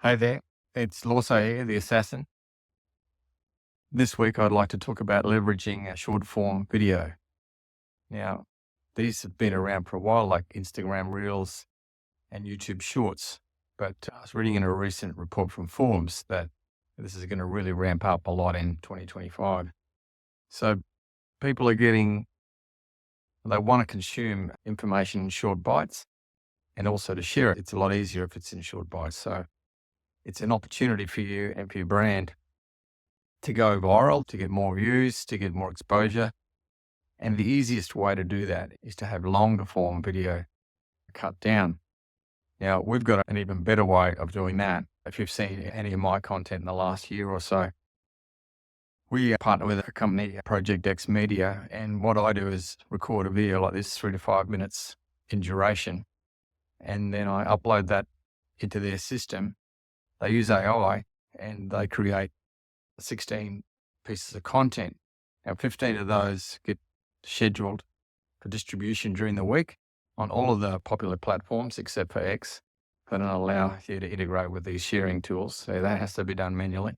Hey there, it's Lorso here, the assassin. This week I'd like to talk about leveraging a short form video. Now, these have been around for a while, like Instagram Reels and YouTube Shorts. But I was reading in a recent report from Forbes that this is going to really ramp up a lot in 2025. So people are they want to consume information in short bites and also to share it. It's a lot easier if it's in short bites. So it's an opportunity for you and for your brand to go viral, to get more views, to get more exposure. And the easiest way to do that is to have longer form video cut down. Now, we've got an even better way of doing that. If you've seen any of my content in the last year or so, we partner with a company, Project X Media, and what I do is record a video like this, 3 to 5 minutes in duration, and then I upload that into their system. They use AI and they create 16 pieces of content. Now, 15 of those get scheduled for distribution during the week on all of the popular platforms except for X. They don't allow you to integrate with these sharing tools. So that has to be done manually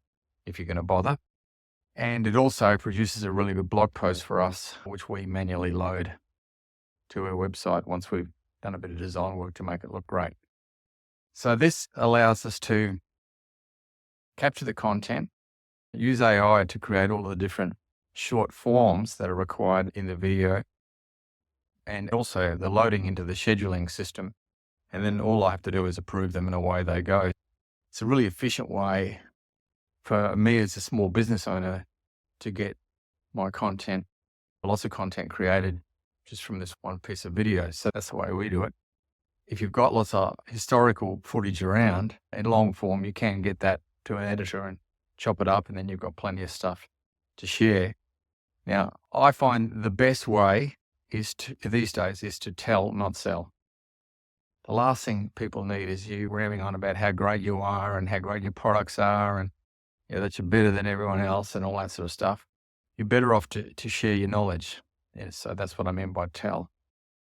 if you're going to bother. And it also produces a really good blog post for us, which we manually load to our website once we've done a bit of design work to make it look great. So this allows us to capture the content, use AI to create all the different short forms that are required in the video, and also the loading into the scheduling system. And then all I have to do is approve them and away they go. It's a really efficient way for me as a small business owner to get my content, lots of content created just from this one piece of video. So that's the way we do it. If you've got lots of historical footage around in long form, you can get that to an editor and chop it up, and then you've got plenty of stuff to share. Now, I find the best way these days is to tell, not sell. The last thing people need is you ramming on about how great you are and how great your products are and that you're better than everyone else and all that sort of stuff. You're better off to share your knowledge. Yeah, so that's what I mean by tell.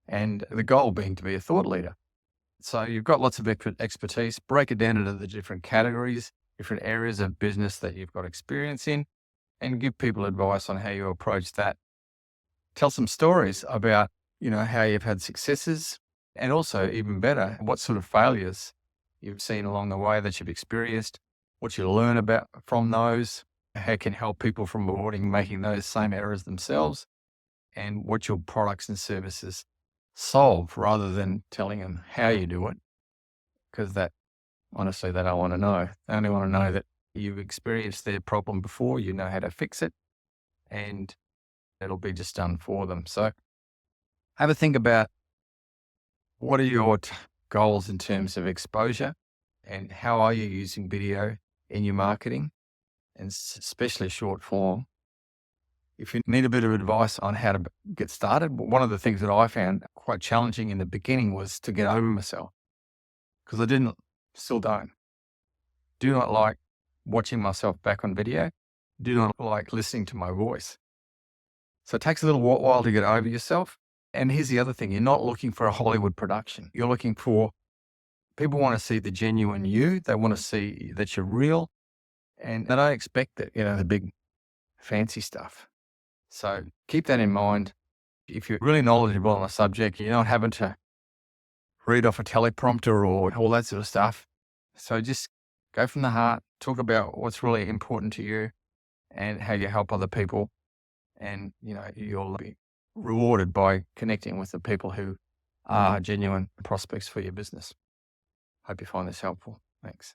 And the goal being to be a thought leader. So you've got lots of expertise, break it down into the different categories, different areas of business that you've got experience in, and give people advice on how you approach that. Tell some stories about, how you've had successes, and also even better, what sort of failures you've seen along the way that you've experienced, what you learn about from those, how it can help people from avoiding making those same errors themselves, and what your products and services solve rather than telling them how you do it. Because honestly, they don't want to know. They only want to know that you've experienced their problem before, you know how to fix it, and it'll be just done for them. So have a think about what are your goals in terms of exposure and how are you using video in your marketing, and especially short form. If you need a bit of advice on how to get started, one of the things that I found quite challenging in the beginning was to get over myself because still don't. Do not like watching myself back on video. Do not like listening to my voice. So it takes a little while to get over yourself. And here's the other thing. You're not looking for a Hollywood production. You're looking for people want to see the genuine you. They want to see that you're real. And they don't expect that, the big fancy stuff. So keep that in mind. If you're really knowledgeable on a subject, you're not having to read off a teleprompter or all that sort of stuff. So just go from the heart, talk about what's really important to you and how you help other people. And, you'll be rewarded by connecting with the people who are genuine prospects for your business. Hope you find this helpful. Thanks.